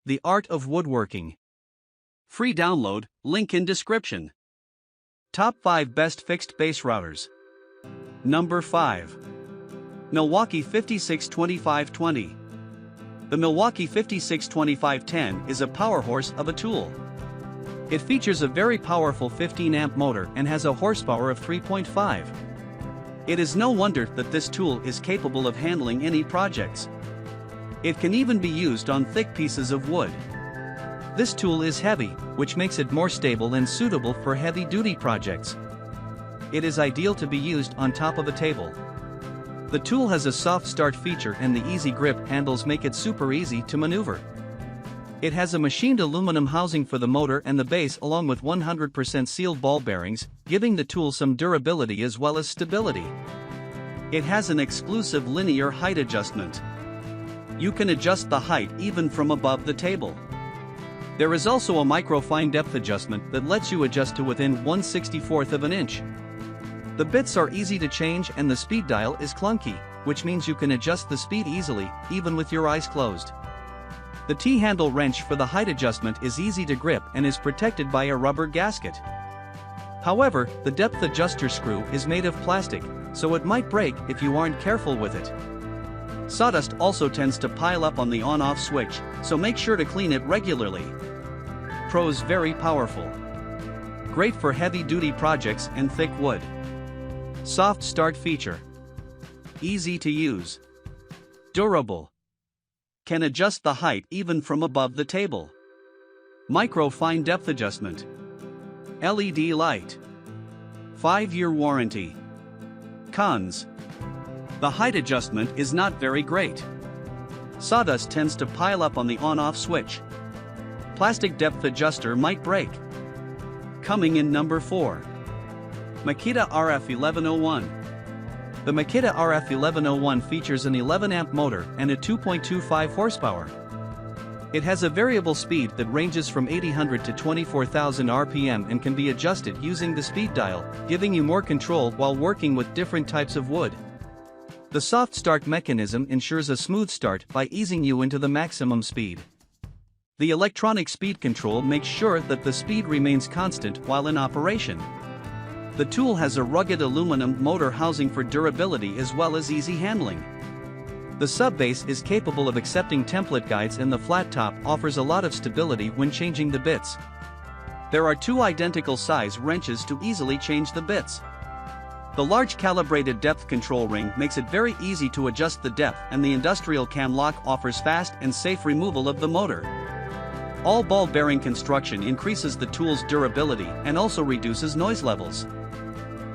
The Art of Woodworking. Free download, link in description. Top 5 Best Fixed Base Routers. Number 5. Milwaukee 562520. The Milwaukee 562510 is a powerhouse of a tool. It features a very powerful 15-amp motor and has a horsepower of 3.5. It is no wonder that this tool is capable of handling any projects. It can even be used on thick pieces of wood. This tool is heavy, which makes it more stable and suitable for heavy-duty projects. It is ideal to be used on top of a table. The tool has a soft start feature and the easy grip handles make it super easy to maneuver. It has a machined aluminum housing for the motor and the base along with 100% sealed ball bearings, giving the tool some durability as well as stability. It has an exclusive linear height adjustment. You can adjust the height even from above the table. There is also a micro-fine depth adjustment that lets you adjust to within 1/64 of an inch. The bits are easy to change and the speed dial is clunky, which means you can adjust the speed easily, even with your eyes closed. The T-handle wrench for the height adjustment is easy to grip and is protected by a rubber gasket. However, the depth adjuster screw is made of plastic, so it might break if you aren't careful with it. Sawdust also tends to pile up on the on-off switch, so make sure to clean it regularly. Pros: very powerful. Great for heavy-duty projects and thick wood. Soft start feature. Easy to use. Durable. Can adjust the height even from above the table. Micro-fine depth adjustment. LED light. 5-year warranty. Cons. The height adjustment is not very great. Sawdust tends to pile up on the on-off switch. Plastic depth adjuster might break. Coming in number 4. Makita RF1101. The Makita RF1101 features an 11-amp motor and a 2.25 horsepower. It has a variable speed that ranges from 800 to 24,000 RPM and can be adjusted using the speed dial, giving you more control while working with different types of wood. The soft start mechanism ensures a smooth start by easing you into the maximum speed. The electronic speed control makes sure that the speed remains constant while in operation. The tool has a rugged aluminum motor housing for durability as well as easy handling. The sub-base is capable of accepting template guides and the flat top offers a lot of stability when changing the bits. There are 2 identical size wrenches to easily change the bits. The large calibrated depth control ring makes it very easy to adjust the depth, and the industrial cam lock offers fast and safe removal of the motor. All ball bearing construction increases the tool's durability and also reduces noise levels.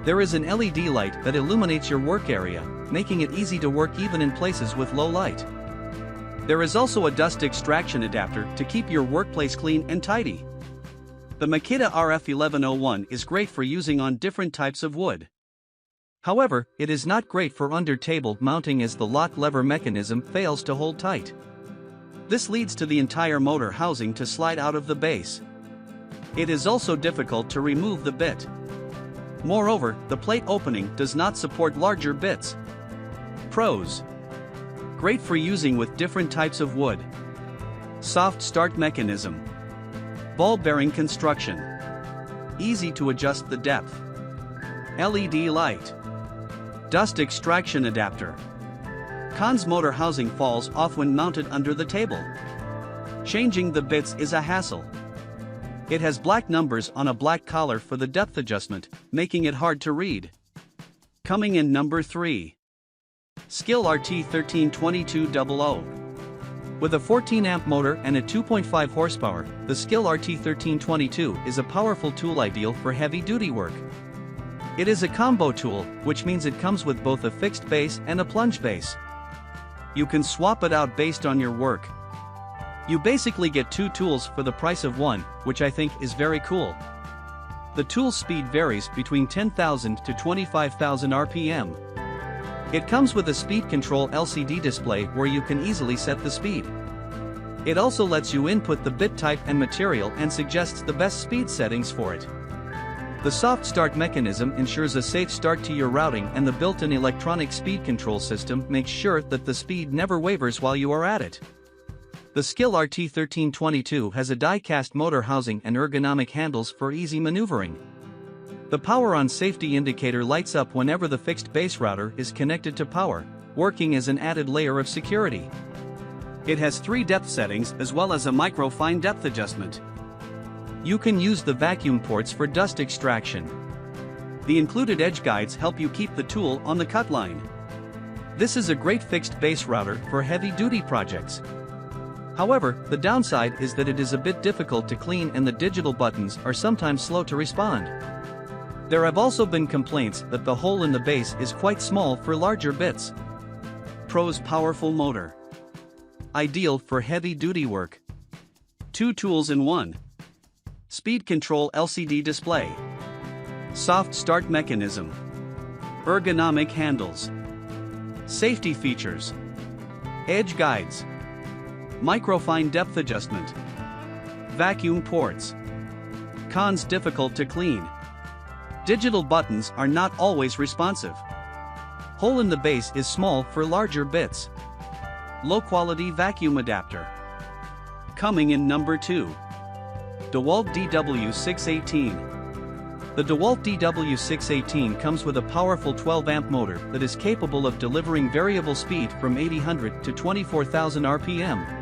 There is an LED light that illuminates your work area, making it easy to work even in places with low light. There is also a dust extraction adapter to keep your workplace clean and tidy. The Makita RF1101 is great for using on different types of wood. However, it is not great for under-table mounting as the lock lever mechanism fails to hold tight. This leads to the entire motor housing to slide out of the base. It is also difficult to remove the bit. Moreover, the plate opening does not support larger bits. Pros: great for using with different types of wood. Soft start mechanism. Ball bearing construction. Easy to adjust the depth. LED light. Dust extraction adapter. Cons: motor housing falls off when mounted under the table. Changing the bits is a hassle. It has black numbers on a black collar for the depth adjustment, making it hard to read. Coming in number 3. Skil RT132200. With a 14-amp motor and a 2.5 horsepower, the Skil RT1322 is a powerful tool ideal for heavy-duty work. It is a combo tool, which means it comes with both a fixed base and a plunge base. You can swap it out based on your work. You basically get 2 tools for the price of one, which I think is very cool. The tool speed varies between 10,000 to 25,000 RPM. It comes with a speed control LCD display where you can easily set the speed. It also lets you input the bit type and material and suggests the best speed settings for it. The soft start mechanism ensures a safe start to your routing, and the built-in electronic speed control system makes sure that the speed never wavers while you are at it. The Skil RT1322 has a die-cast motor housing and ergonomic handles for easy maneuvering. The power-on safety indicator lights up whenever the fixed base router is connected to power, working as an added layer of security. It has 3 depth settings as well as a micro-fine depth adjustment. You can use the vacuum ports for dust extraction. The included edge guides help you keep the tool on the cut line. This is a great fixed base router for heavy-duty projects. However, the downside is that it is a bit difficult to clean and the digital buttons are sometimes slow to respond. There have also been complaints that the hole in the base is quite small for larger bits. Pros: powerful motor. Ideal for heavy-duty work. 2 tools in 1. Speed control LCD display. Soft start mechanism. Ergonomic handles. Safety features. Edge guides. Microfine depth adjustment. Vacuum ports. Cons: difficult to clean. Digital buttons are not always responsive. Hole in the base is small for larger bits. Low quality vacuum adapter. Coming in number 2. DeWalt DW618. The DeWalt DW618 comes with a powerful 12-amp motor that is capable of delivering variable speed from 800 to 24,000 RPM.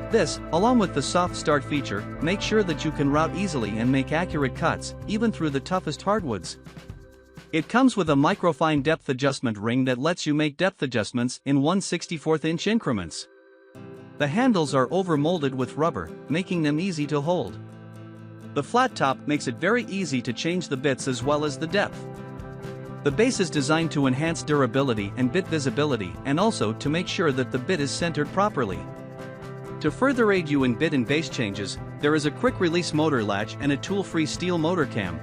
This, along with the soft start feature, makes sure that you can route easily and make accurate cuts, even through the toughest hardwoods. It comes with a microfine depth adjustment ring that lets you make depth adjustments in 1/64-inch increments. The handles are over-molded with rubber, making them easy to hold. The flat top makes it very easy to change the bits as well as the depth. The base is designed to enhance durability and bit visibility and also to make sure that the bit is centered properly. To further aid you in bit and base changes, there is a quick-release motor latch and a tool-free steel motor cam.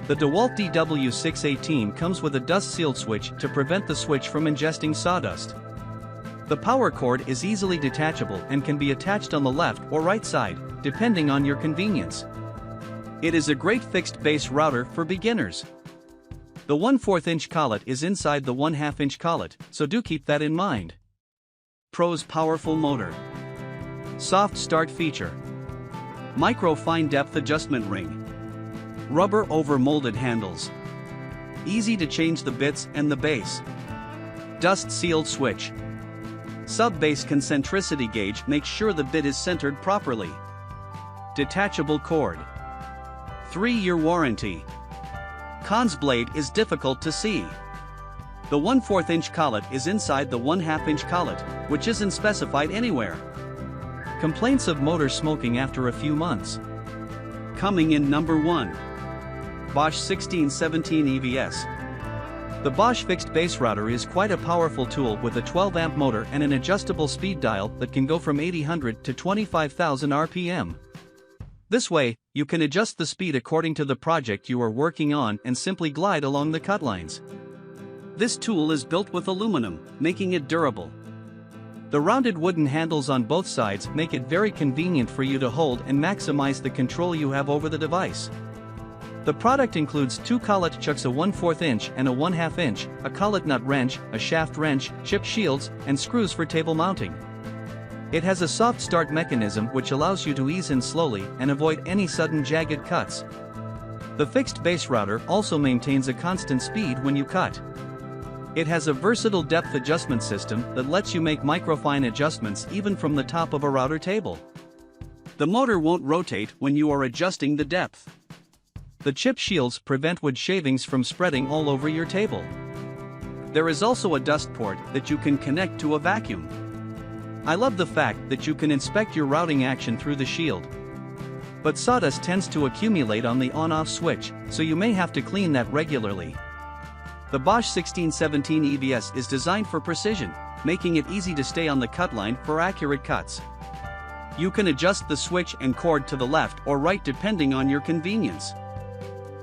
The DeWalt DW618 comes with a dust-sealed switch to prevent the switch from ingesting sawdust. The power cord is easily detachable and can be attached on the left or right side, depending on your convenience. It is a great fixed base router for beginners. The 1/4-inch collet is inside the 1/2-inch collet, so do keep that in mind. Pros: powerful motor. Soft start feature. Micro-fine depth adjustment ring. Rubber over-molded handles. Easy to change the bits and the base. Dust-sealed switch. Sub-base concentricity gauge makes sure the bit is centered properly. Detachable cord. 3-year warranty. Cons: blade is difficult to see. The 1/4-inch collet is inside the 1/2-inch collet, which isn't specified anywhere. Complaints of motor smoking after a few months. Coming in number 1. Bosch 1617 EVS. The Bosch fixed base router is quite a powerful tool with a 12-amp motor and an adjustable speed dial that can go from 800 to 25,000 RPM. This way, you can adjust the speed according to the project you are working on and simply glide along the cut lines. This tool is built with aluminum, making it durable. The rounded wooden handles on both sides make it very convenient for you to hold and maximize the control you have over the device. The product includes 2 collet chucks, a 1/4 inch and a 1/2 inch, a collet nut wrench, a shaft wrench, chip shields, and screws for table mounting. It has a soft start mechanism which allows you to ease in slowly and avoid any sudden jagged cuts. The fixed base router also maintains a constant speed when you cut. It has a versatile depth adjustment system that lets you make microfine adjustments even from the top of a router table. The motor won't rotate when you are adjusting the depth. The chip shields prevent wood shavings from spreading all over your table. There is also a dust port that you can connect to a vacuum. I love the fact that you can inspect your routing action through the shield. But sawdust tends to accumulate on the on-off switch, so you may have to clean that regularly. The Bosch 1617 EVS is designed for precision, making it easy to stay on the cut line for accurate cuts. You can adjust the switch and cord to the left or right depending on your convenience.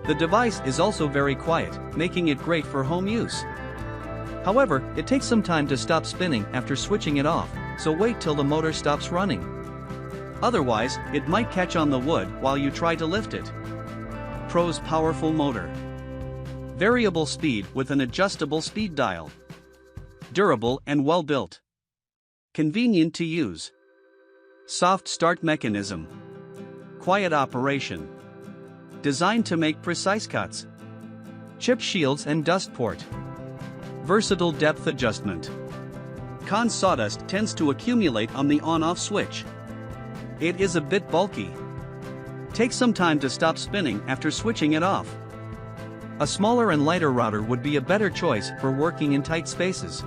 The device is also very quiet, making it great for home use. However, it takes some time to stop spinning after switching it off, so wait till the motor stops running. Otherwise, it might catch on the wood while you try to lift it. Pros: powerful motor. Variable speed with an adjustable speed dial. Durable and well built. Convenient to use. Soft start mechanism. Quiet operation. Designed to make precise cuts. Chip shields and dust port. Versatile depth adjustment. Cons: sawdust tends to accumulate on the on-off switch. It is a bit bulky. Take some time to stop spinning after switching it off. A smaller and lighter router would be a better choice for working in tight spaces.